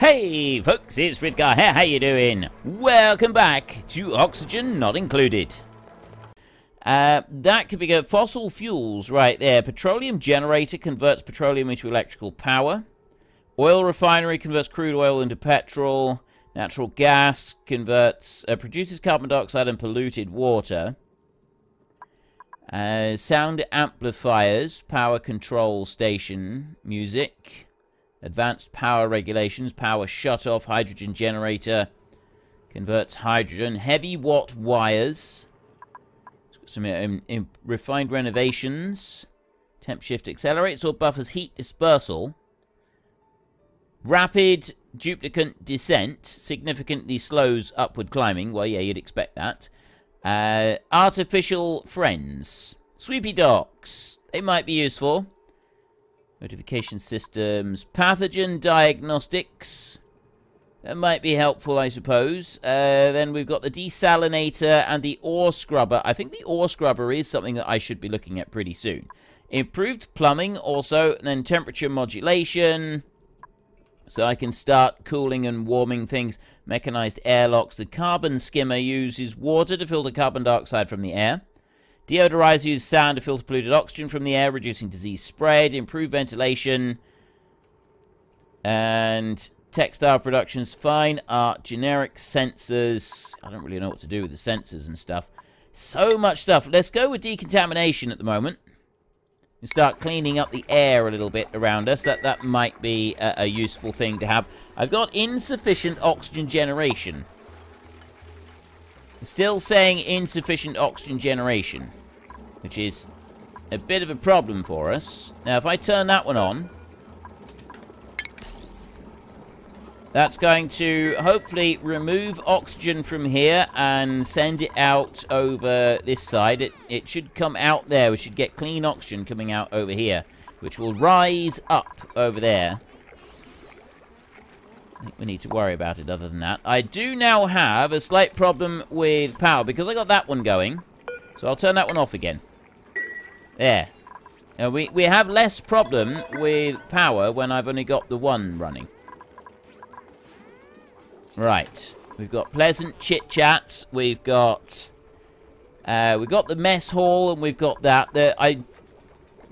Hey folks, it's Frithgar here, how you doing? Welcome back to Oxygen Not Included. That could be good. Fossil fuels right there. Petroleum generator converts petroleum into electrical power. Oil refinery converts crude oil into petrol. Natural gas converts, produces carbon dioxide and polluted water. Sound amplifiers, power control station, music. Advanced power regulations, power shutoff, hydrogen generator, converts hydrogen, heavy watt wires, some refined renovations, temp shift accelerates or buffers heat dispersal, rapid duplicant descent, significantly slows upward climbing, well yeah, you'd expect that, artificial friends, sweepy docks, they might be useful. Notification systems, pathogen diagnostics. That might be helpful, I suppose. Then we've got the desalinator and the ore scrubber. I think the ore scrubber is something that I should be looking at pretty soon. Improved plumbing also, and then temperature modulation. So I can start cooling and warming things. Mechanized airlocks. The carbon skimmer uses water to filter carbon dioxide from the air. Deodorizer uses sound to filter polluted oxygen from the air, reducing disease spread, improve ventilation, and textile productions, fine art, generic sensors. I don't really know what to do with the sensors and stuff. So much stuff. Let's go with decontamination at the moment. And start cleaning up the air a little bit around us. That might be a useful thing to have. I've got insufficient oxygen generation. Still saying insufficient oxygen generation, which is a bit of a problem for us. Now, if I turn that one on, that's going to hopefully remove oxygen from here and send it out over this side. It should come out there. We should get clean oxygen coming out over here, which will rise up over there. I think we need to worry about it other than that. I do now have a slight problem with power because I got that one going. So I'll turn that one off again. There. Now we have less problem with power when I've only got the one running. Right. We've got pleasant chit-chats. We've got the mess hall and we've got that.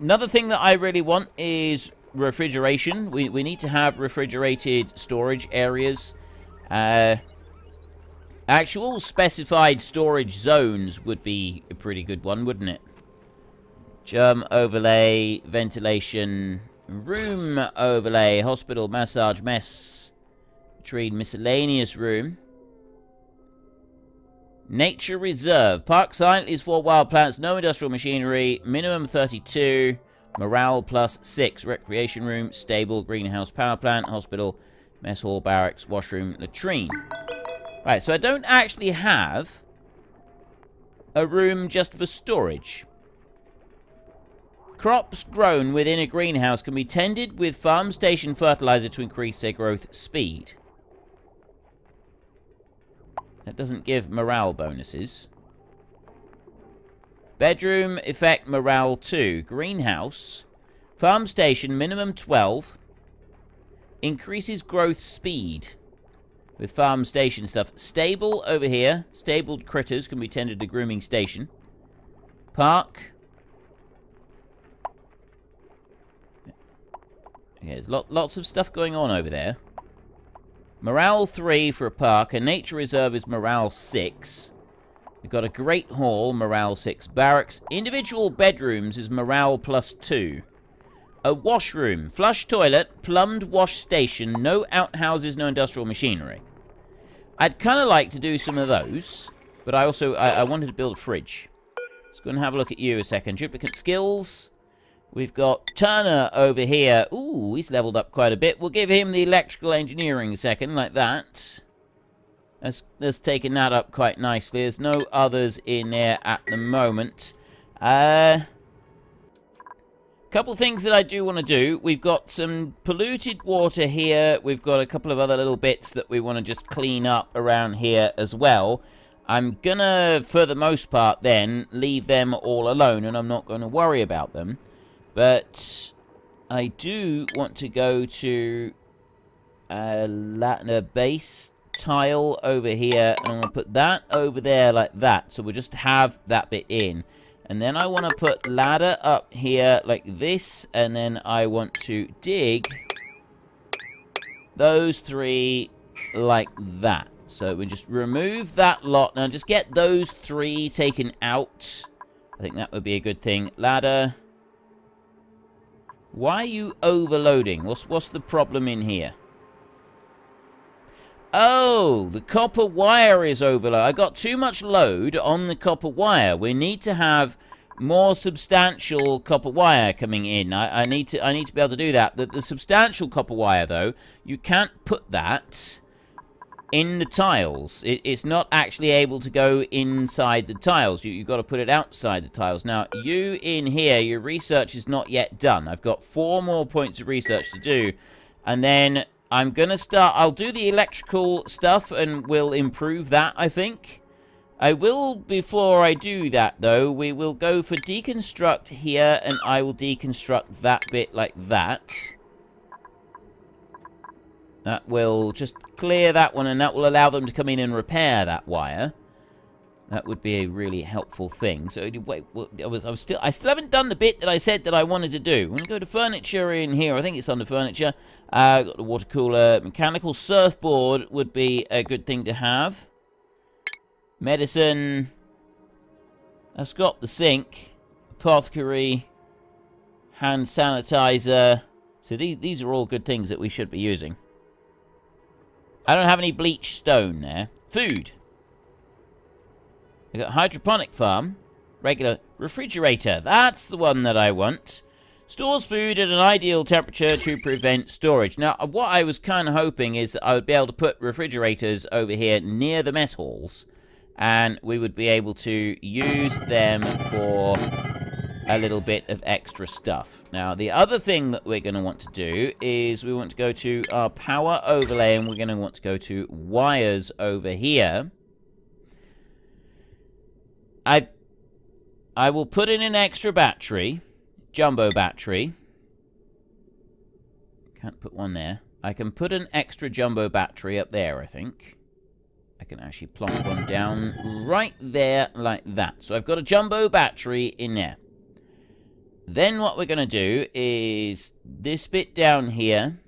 Another thing that I really want is refrigeration. We need to have refrigerated storage areas. Actual specified storage zones would be a pretty good one, wouldn't it? Germ overlay, ventilation, room overlay, hospital, massage, mess, trade, miscellaneous room. Nature reserve. Park silent is for wild plants, no industrial machinery, minimum 32. Morale plus 6. Recreation room, stable, greenhouse, power plant, hospital, mess hall, barracks, washroom, latrine. Right, so I don't actually have a room just for storage. Crops grown within a greenhouse can be tended with farm station fertilizer to increase their growth speed. That doesn't give morale bonuses. Bedroom, effect, morale 2. Greenhouse. Farm station, minimum 12. Increases growth speed. With farm station stuff. Stable over here. Stabled critters can be tended to grooming station. Park. Okay, there's lots of stuff going on over there. Morale 3 for a park. A nature reserve is morale 6. We've got a great hall, morale 6. Barracks. Individual bedrooms is morale plus 2. A washroom. Flush toilet. Plumbed wash station. No outhouses, no industrial machinery. I'd kind of like to do some of those. But I also, I wanted to build a fridge. Let's go and have a look at you a second. Duplicate skills. We've got Turner over here. Ooh, he's leveled up quite a bit. We'll give him the electrical engineering a second, like that. That's taken that up quite nicely. There's no others in there at the moment. Couple things that I do want to do. We've got some polluted water here. We've got a couple of other little bits that we want to just clean up around here as well. I'm gonna, for the most part then, leave them all alone, and I'm not going to worry about them. But I do want to go to a base tile over here, and I'm going to put that over there like that. So we'll just have that bit in. And then I want to put ladder up here like this, and then I want to dig those 3 like that. So we just remove that lot. Now just get those 3 taken out. I think that would be a good thing. Ladder. Why are you overloading? What's the problem in here? Oh, the copper wire is overloaded. I got too much load on the copper wire. We need to have more substantial copper wire coming in. I need to be able to do that. The substantial copper wire, though, you can't put that in the tiles. It's not actually able to go inside the tiles. You've got to put it outside the tiles. Now, you in here, your research is not yet done. I've got 4 more points of research to do. And then I'm going to start... I'll do the electrical stuff and we'll improve that, I think. I will, before I do that, though, we will go for deconstruct here, and I will deconstruct that bit like that. That will just clear that one, and that will allow them to come in and repair that wire. That would be a really helpful thing. So, wait, I still haven't done the bit that I said that I wanted to do. I'm going to go to furniture in here. I think it's under furniture. Got the water cooler. Mechanical surfboard would be a good thing to have. Medicine. That's got the sink. Apothecary. Hand sanitizer. So these are all good things that we should be using. I don't have any bleached stone there. Food. We got hydroponic farm. Regular refrigerator. That's the one that I want. Stores food at an ideal temperature to prevent storage. Now, what I was kind of hoping is that I would be able to put refrigerators over here near the mess halls. And we would be able to use them for a little bit of extra stuff. Now, the other thing that we're going to want to do is we want to go to our power overlay, and we're going to want to go to wires over here. I will put in an extra battery, jumbo battery. Can't put one there. I can put an extra jumbo battery up there, I think. I can actually plonk one down right there like that. So I've got a jumbo battery in there. Then what we're going to do is this bit down here.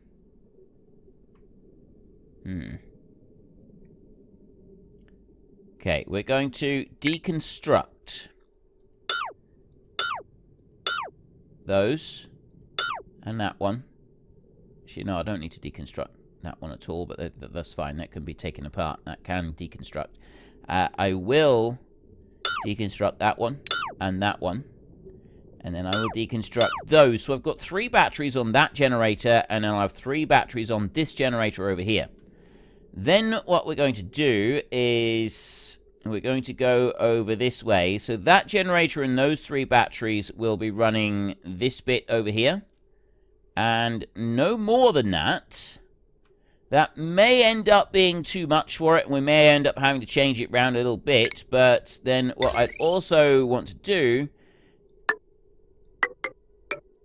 Okay, we're going to deconstruct those and that one. Actually, no, I don't need to deconstruct that one at all, but that's fine. That can be taken apart. That can deconstruct. I will deconstruct that one and that one. And then I will deconstruct those. So I've got 3 batteries on that generator, and then I'll have 3 batteries on this generator over here. Then what we're going to do is we're going to go over this way. So that generator and those 3 batteries will be running this bit over here. And no more than that. That may end up being too much for it, and we may end up having to change it around a little bit. But then what I'd also want to do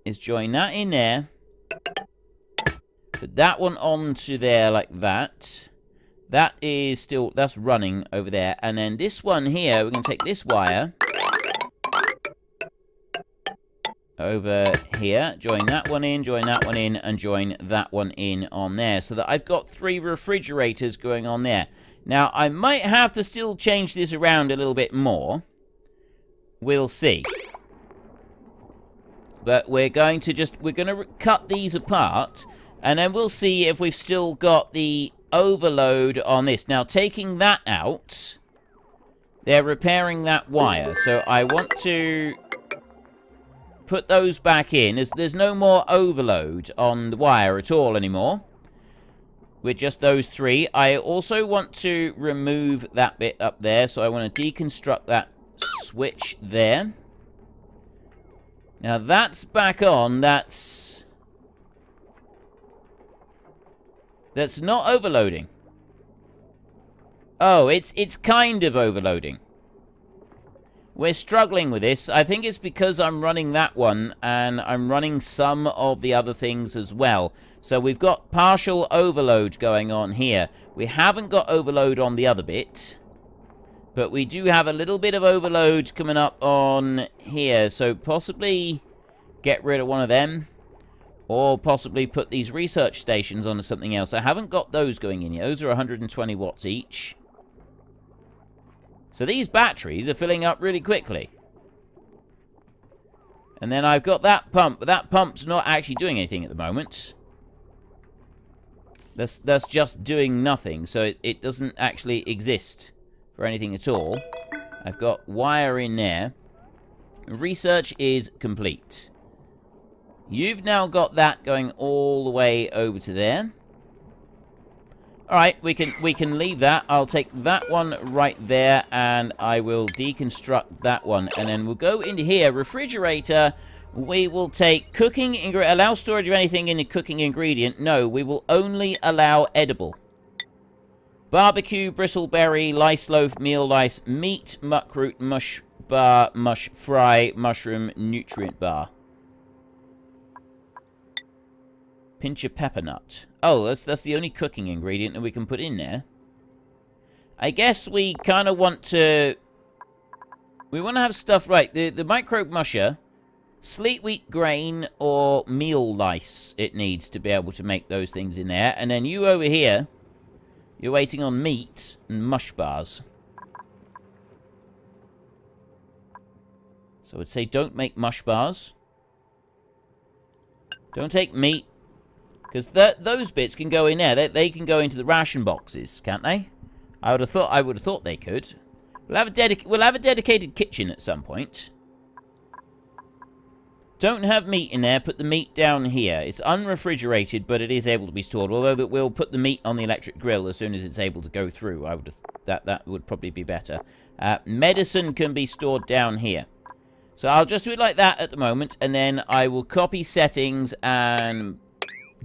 is join that in there. Put that one onto there like that. That is still, that's running over there. And then this one here, we're going to take this wire over here, join that one in, and join that one in on there. So that I've got 3 refrigerators going on there. Now, I might have to still change this around a little bit more. We'll see. But we're going to cut these apart, and then we'll see if we've still got the overload on this. Now, taking that out, they're repairing that wire. So I want to put those back in. There's no more overload on the wire at all anymore. With just those 3. I also want to remove that bit up there. So I want to deconstruct that switch there. Now that's back on. That's not overloading. Oh, it's kind of overloading. We're struggling with this. I think it's because I'm running that one, and I'm running some of the other things as well. So we've got partial overload going on here. We haven't got overload on the other bit, but we do have a little bit of overload coming up on here. So possibly get rid of one of them, or possibly put these research stations onto something else. I haven't got those going in yet. Those are 120 watts each. So these batteries are filling up really quickly. And then I've got that pump, but that pump's not actually doing anything at the moment. That's just doing nothing, so it doesn't actually exist for anything at all. I've got wire in there. Research is complete. You've now got that going all the way over to there. Alright, we can leave that. I'll take that one right there, and I will deconstruct that one. And then we'll go into here, refrigerator. We will take cooking ingredient. Allow storage of anything in a cooking ingredient. No, we will only allow edible. Barbecue, bristleberry, lice loaf, meal lice, meat, muckroot, mush bar, mush fry, mushroom, nutrient bar. Pinch of pepper nut. Oh, that's the only cooking ingredient that we can put in there. I guess we kind of want to... We want to have stuff... Right, the microbe musher, sleet wheat grain, or meal lice it needs to be able to make those things in there. And then you over here, you're waiting on meat and mush bars. So I'd say don't make mush bars. Don't take meat. Because those bits can go in there. They can go into the ration boxes, can't they? I would have thought they could. We'll have a dedicated kitchen at some point. Don't have meat in there. Put the meat down here. It's unrefrigerated, but it is able to be stored. Although that we'll put the meat on the electric grill as soon as it's able to go through. That would probably be better. Medicine can be stored down here. So I'll just do it like that at the moment, and then I will copy settings and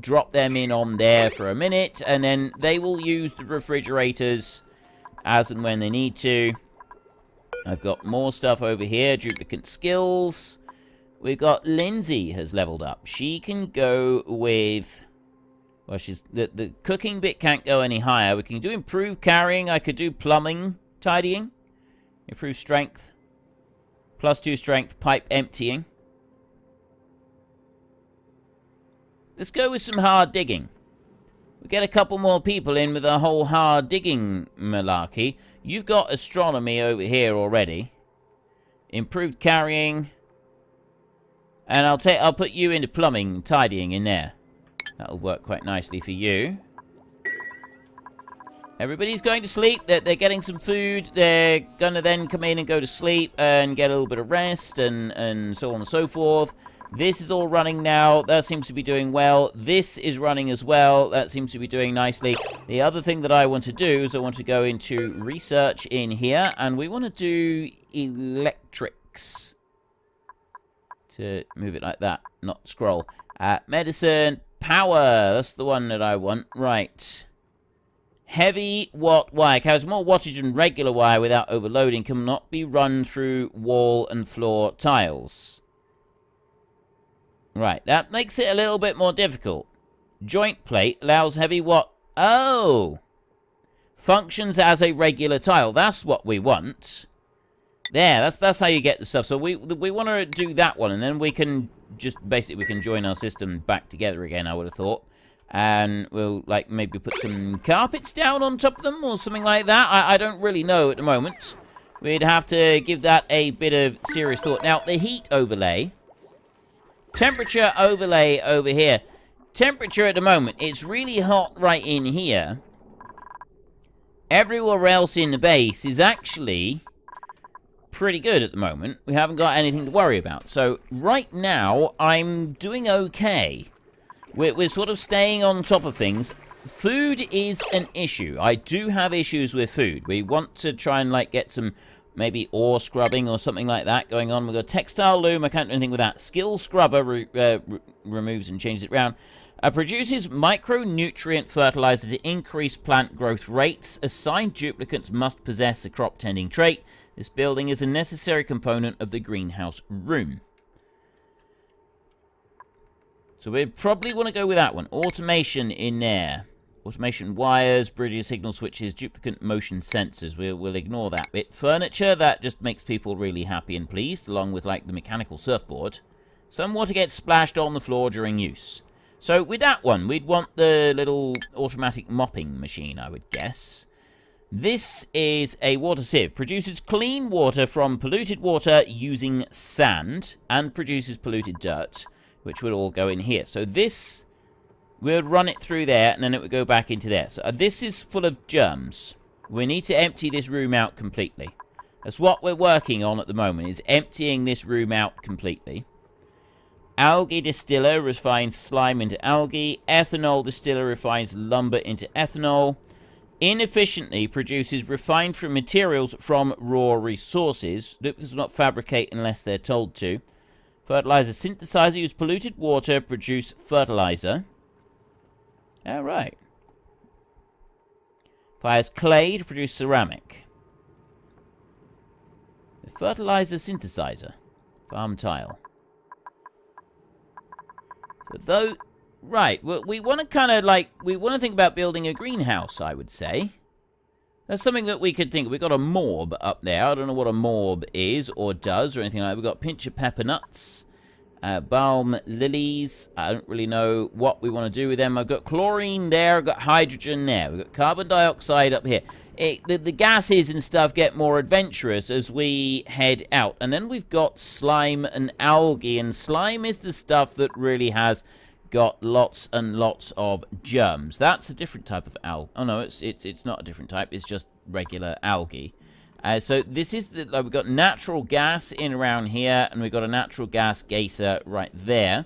drop them in on there for a minute, and then they will use the refrigerators as and when they need to. I've got more stuff over here. Duplicate skills. We've got Lindsay has leveled up. She can go with... Well, she's... The cooking bit can't go any higher. We can do improved carrying. I could do plumbing, tidying. Improved strength. +2 strength. Pipe emptying. Let's go with some hard digging. We'll get a couple more people in with a whole hard digging malarkey. You've got astronomy over here already. Improved carrying. And I'll put you into plumbing, tidying in there. That'll work quite nicely for you. Everybody's going to sleep. They're getting some food. They're going to then come in and go to sleep and get a little bit of rest and so on and so forth. This is all running now. That seems to be doing well. This is running as well. That seems to be doing nicely. The other thing that I want to do is I want to go into research in here, and we want to do electrics. To move it like that, not scroll. Medicine, power. That's the one that I want. Right. Heavy watt wire carries more wattage than regular wire without overloading. Cannot be run through wall and floor tiles. Right, that makes it a little bit more difficult. Joint plate allows heavy watt... Oh! Functions as a regular tile. That's what we want. There, that's how you get the stuff. So we want to do that one, and then we can just... Basically, we can join our system back together again, I would have thought. And we'll, like, maybe put some carpets down on top of them, or something like that. I don't really know at the moment. We'd have to give that a bit of serious thought. Now, the heat overlay... Temperature overlay over here. Temperature at the moment, it's really hot right in here. Everywhere else in the base is actually pretty good at the moment. We haven't got anything to worry about. So, right now, I'm doing okay. We're sort of staying on top of things. Food is an issue. I do have issues with food. We want to try and, like, get some maybe ore scrubbing or something like that going on. We've got textile loom. I can't do anything with that. Skill scrubber removes and changes it around. Produces micronutrient fertilizer to increase plant growth rates. Assigned duplicates must possess a crop tending trait. This building is a necessary component of the greenhouse room. So we probably want to go with that one. Automation in there. Automation wires, bridges, signal switches, duplicate motion sensors. We'll ignore that bit. Furniture, that just makes people really happy and pleased, along with, like, the mechanical surfboard. Some water gets splashed on the floor during use. So with that one, we'd want the little automatic mopping machine, I would guess. This is a water sieve. Produces clean water from polluted water using sand, and produces polluted dirt, which would all go in here. So this, we'll run it through there, and then it would go back into there. So this is full of germs. We need to empty this room out completely. That's what we're working on at the moment, is emptying this room out completely. Algae distiller refines slime into algae. Ethanol distiller refines lumber into ethanol. Inefficiently produces refined from materials from raw resources. Duplicates will not fabricate unless they're told to. Fertilizer synthesizer. Use polluted water. Produce fertilizer. Alright. Fires clay to produce ceramic. Fertilizer synthesizer. Farm tile. So though... Right, well, we want to kind of like... We want to think about building a greenhouse, I would say. That's something that we could think of. We've got a morb up there. I don't know what a morb is or does or anything like that. We've got pinch of pepper nuts. Balm lilies. I don't really know what we want to do with them. I've got chlorine there. I've got hydrogen there. We've got carbon dioxide up here. The gases and stuff get more adventurous as we head out. And then we've got slime and algae. And slime is the stuff that really has got lots and lots of germs. That's a different type of algae. Oh no, it's not a different type. It's just regular algae. So this is the, we've got natural gas in around here, and we've got a natural gas geyser right there,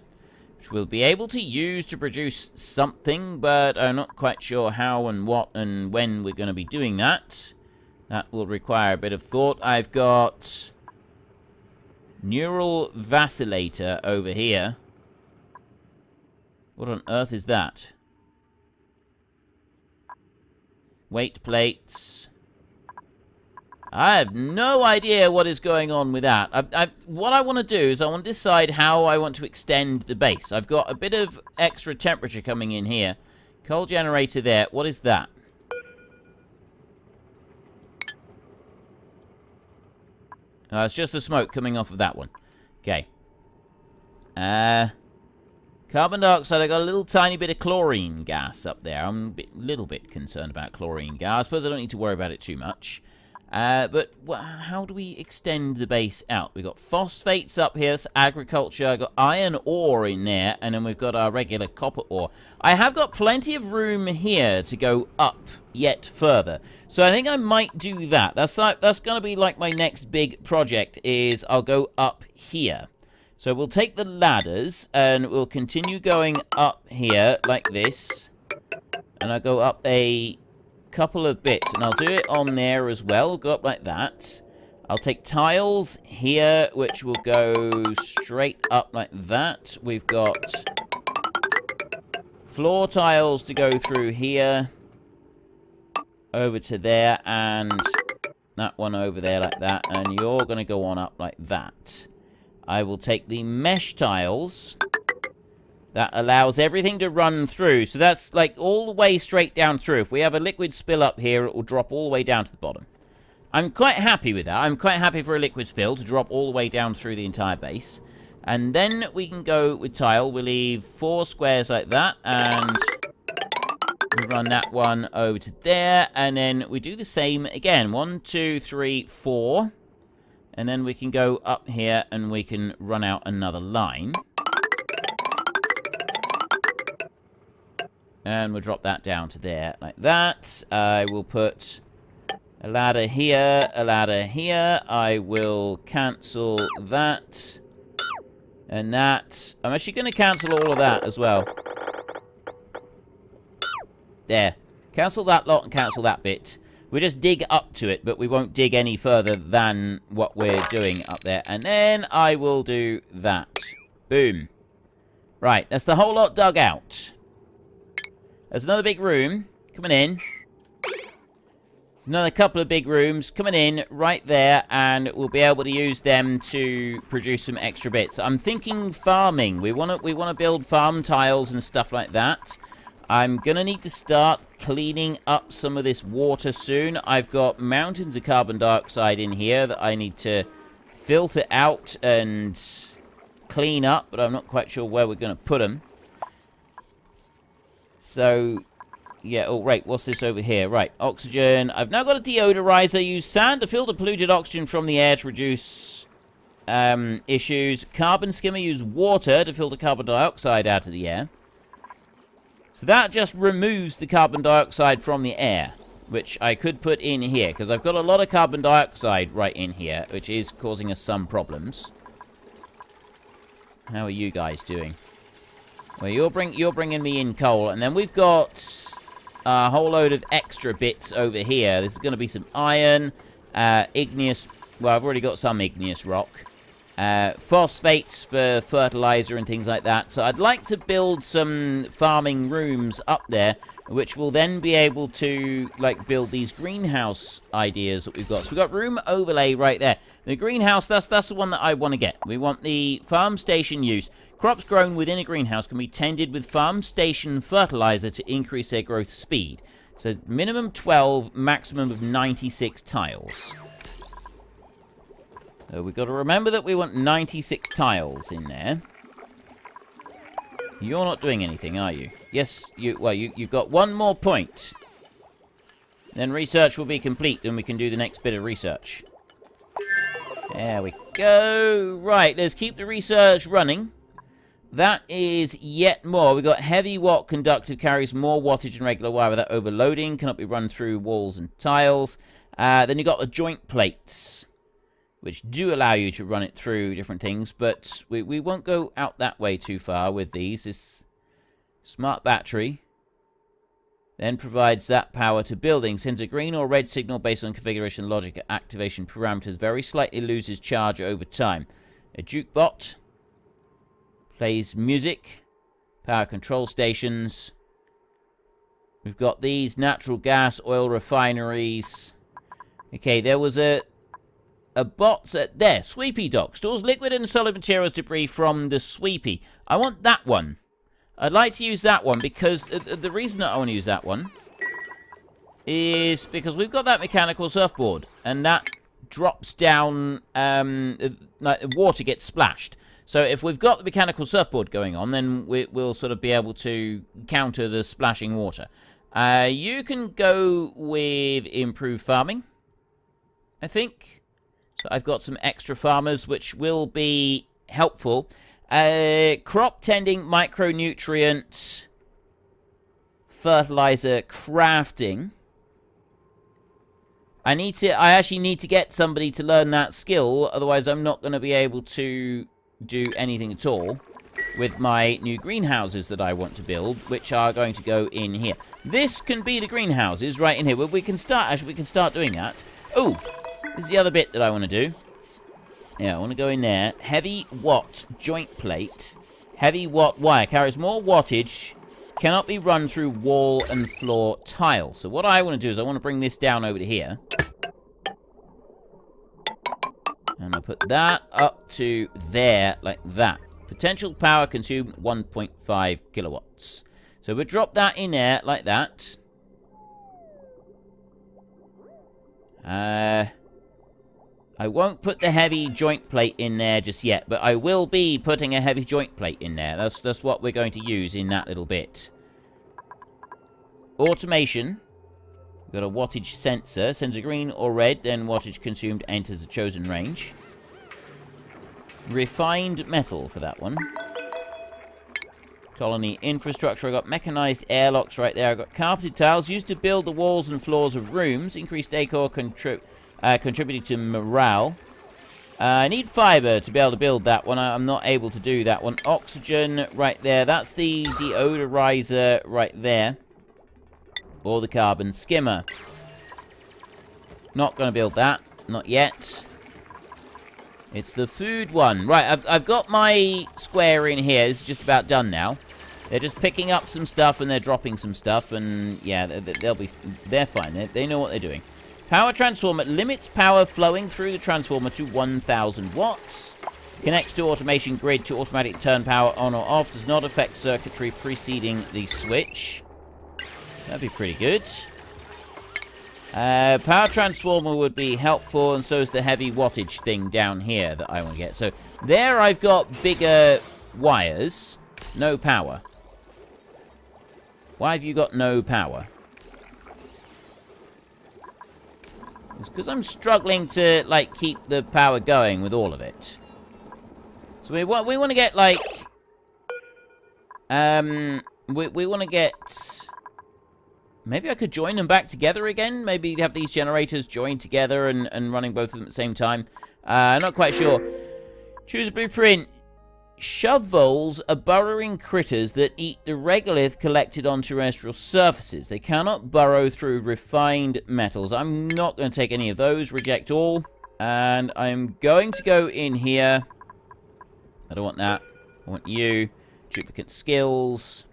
which we'll be able to use to produce something, but I'm not quite sure how and what and when we're going to be doing that. That will require a bit of thought. I've got neural vacillator over here. What on earth is that? Weight plates. I have no idea what is going on with that. What I want to do is I want to decide how I want to extend the base. I've got a bit of extra temperature coming in here. Coal generator there. What is that? It's just the smoke coming off of that one. Okay. Carbon dioxide, I got a little tiny bit of chlorine gas up there. I'm a little bit concerned about chlorine gas. I suppose I don't need to worry about it too much. But how do we extend the base out? We've got phosphates up here, that's agriculture. I've got iron ore in there, and then we've got our regular copper ore. I have got plenty of room here to go up yet further. So I think I might do that. That's going to be like my next big project, is I'll go up here. So we'll take the ladders, and we'll continue going up here like this. And I'll go up a couple of bits, and I'll do it on there as well. Go up like that. I'll take tiles here, which will go straight up like that. We've got floor tiles to go through here, over to there, and that one over there like that. And you're going to go on up like that. I will take the mesh tiles. That allows everything to run through. So that's like all the way straight down through. If we have a liquid spill up here, it will drop all the way down to the bottom. I'm quite happy with that. I'm quite happy for a liquid spill to drop all the way down through the entire base. And then we can go with tile. We'll leave 4 squares like that. And we run that one over to there. And then we do the same again. 1, 2, 3, 4. And then we can go up here and we can run out another line. And we'll drop that down to there like that. I will put a ladder here, a ladder here. I will cancel that. And that. I'm actually going to cancel all of that as well. There. Cancel that lot and cancel that bit. We'll just dig up to it, but we won't dig any further than what we're doing up there. And then I will do that. Boom. Right, that's the whole lot dug out. There's another big room coming in. Another couple of big rooms coming in right there, and we'll be able to use them to produce some extra bits. I'm thinking farming. We want to build farm tiles and stuff like that. I'm gonna need to start cleaning up some of this water soon. I've got mountains of carbon dioxide in here that I need to filter out and clean up, but I'm not quite sure where we're gonna put them. So, yeah, oh, right, what's this over here? Right, oxygen. I've now got a deodorizer. Use sand to filter polluted oxygen from the air to reduce issues. Carbon skimmer. Use water to filter carbon dioxide out of the air. So that just removes the carbon dioxide from the air, which I could put in here, because I've got a lot of carbon dioxide right in here, which is causing us some problems. How are you guys doing? Well, you're bringing me in coal, and then we've got a whole load of extra bits over here. This is going to be some iron, igneous... Well, I've already got some igneous rock. Phosphates for fertilizer and things like that. So I'd like to build some farming rooms up there, which will then be able to, like, build these greenhouse ideas that we've got. So we've got room overlay right there. The greenhouse, that's the one that I want to get. We want the farm station use. Crops grown within a greenhouse can be tended with farm station fertilizer to increase their growth speed. So minimum 12, maximum of 96 tiles. So we've got to remember that we want 96 tiles in there. You're not doing anything, are you? Yes, you've got one more point. Then research will be complete, and we can do the next bit of research. There we go. Right, let's keep the research running. That is yet more. We've got heavy watt conductive, carries more wattage than regular wire without overloading, cannot be run through walls and tiles. Then you've got the joint plates, which do allow you to run it through different things, but we won't go out that way too far with these. This smart battery then provides that power to buildings, sends a green or red signal based on configuration logic activation parameters, very slightly loses charge over time. A jukebot plays music, power control stations. We've got these natural gas, oil refineries. Okay, there was a bot there, sweepy dock, stores liquid and solid materials debris from the sweepy. I want that one. I'd like to use that one because the reason that I want to use that one is because we've got that mechanical surfboard, and that drops down, like water gets splashed. So if we've got the mechanical surfboard going on, then we'll sort of be able to counter the splashing water. You can go with improved farming, I think. So I've got some extra farmers, which will be helpful. Crop tending, micronutrient, fertilizer crafting. I actually need to get somebody to learn that skill, otherwise I'm not going to be able to do anything at all with my new greenhouses that I want to build, which are going to go in here. This can be the greenhouses right in here. Well, we can start doing that. Oh, this is the other bit that I want to do. Yeah, I want to go in there. Heavy watt joint plate. Heavy watt wire. Carries more wattage. Cannot be run through wall and floor tile. So what I want to do is I want to bring this down over to here. And I'll put that up to there, like that. Potential power consumed 1.5 kilowatts. So we'll drop that in there, like that. I won't put the heavy joint plate in there just yet, but I will be putting a heavy joint plate in there. That's what we're going to use in that little bit. Automation. We've got a wattage sensor. Sends a green or red, then wattage consumed enters the chosen range. Refined metal for that one. Colony infrastructure. I've got mechanized airlocks right there. I've got carpeted tiles used to build the walls and floors of rooms. Increased decor contributing to morale. I need fiber to be able to build that one. I'm not able to do that one. Oxygen right there. That's the deodorizer right there. Or the carbon skimmer. Not going to build that. Not yet. It's the food one. Right, I've got my square in here. This is just about done now. They're just picking up some stuff and they're dropping some stuff. And, yeah, they're fine. They know what they're doing. Power transformer limits power flowing through the transformer to 1,000 watts. Connects to automation grid to automatic turn power on or off. Does not affect circuitry preceding the switch. That'd be pretty good. Power transformer would be helpful, and so is the heavy wattage thing down here that I want to get. So there I've got bigger wires. No power. Why have you got no power? It's because I'm struggling to, like, keep the power going with all of it. So we want to get, like... we want to get... Maybe I could join them back together again? Maybe have these generators joined together and running both of them at the same time? Not quite sure. Choose a blueprint. Shove voles are burrowing critters that eat the regolith collected on terrestrial surfaces. They cannot burrow through refined metals. I'm not going to take any of those. Reject all. And I'm going to go in here. I don't want that. I want you. Duplicate skills.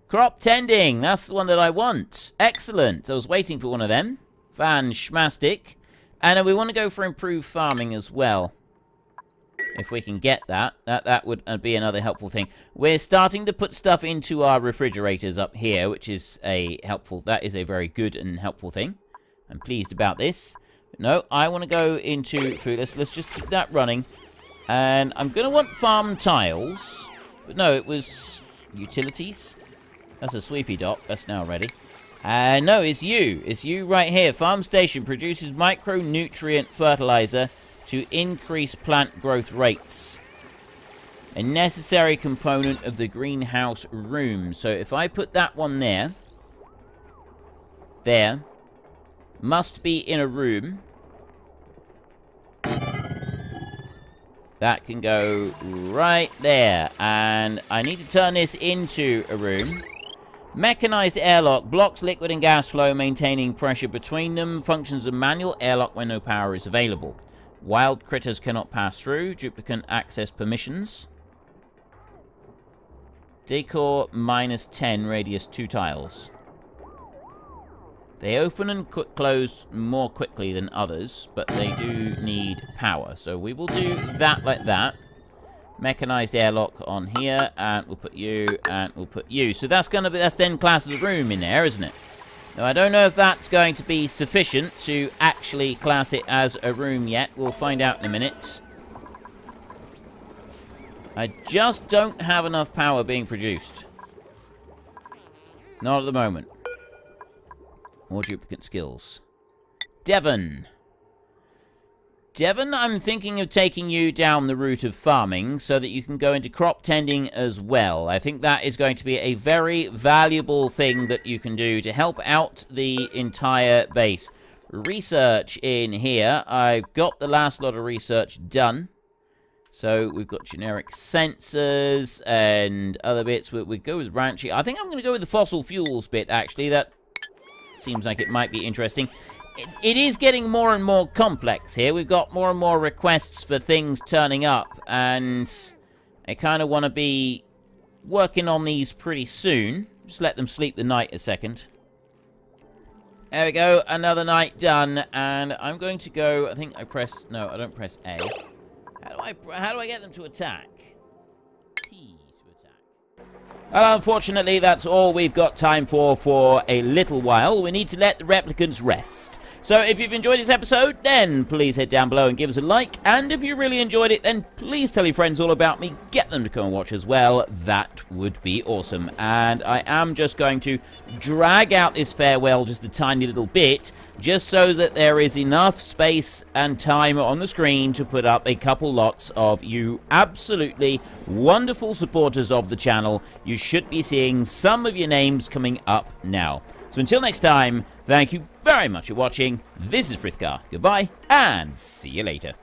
Crop tending. That's the one that I want. Excellent. I was waiting for one of them. Fan-schmastic. And then we want to go for improved farming as well. If we can get that. That would be another helpful thing. We're starting to put stuff into our refrigerators up here, which is that is a very good and helpful thing. I'm pleased about this. No, I want to go into food. Let's just keep that running. And I'm going to want farm tiles. But no, it was utilities. That's a sweepy dot. That's now ready. No, it's you. It's you right here. Farm station produces micronutrient fertilizer to increase plant growth rates. A necessary component of the greenhouse room. So if I put that one there. There. Must be in a room. That can go right there. And I need to turn this into a room. Mechanized airlock blocks liquid and gas flow, maintaining pressure between them. Functions of manual airlock when no power is available. Wild critters cannot pass through. Duplicate access permissions. Decor -10, radius 2 tiles. They open and close more quickly than others, but they do need power. So we will do that like that. Mechanized airlock on here, and we'll put you, and we'll put you. So that's then classed as a room in there, isn't it? Now, I don't know if that's going to be sufficient to actually class it as a room yet. We'll find out in a minute. I just don't have enough power being produced. Not at the moment. More duplicate skills. Devon. Devon, I'm thinking of taking you down the route of farming so that you can go into crop tending as well. I think that is going to be a very valuable thing that you can do to help out the entire base. Research in here. I've got the last lot of research done. So we've got generic sensors and other bits. We go with ranching. I think I'm going to go with the fossil fuels bit, actually. That seems like it might be interesting. It is getting more and more complex here. We've got more and more requests for things turning up, and I kind of want to be working on these pretty soon. Just let them sleep the night a second. There we go, another night done, and I'm going to go, I think I press, no, I don't press A. How do I get them to attack? T to attack. Well, unfortunately, that's all we've got time for a little while. We need to let the replicants rest. So if you've enjoyed this episode, then please head down below and give us a like. And if you really enjoyed it, then please tell your friends all about me. Get them to come and watch as well. That would be awesome. And I am just going to drag out this farewell just a tiny little bit, just so that there is enough space and time on the screen to put up a couple lots of you absolutely wonderful supporters of the channel. You should be seeing some of your names coming up now. So until next time, thank you very much for watching. This is Frithgar. Goodbye, and see you later.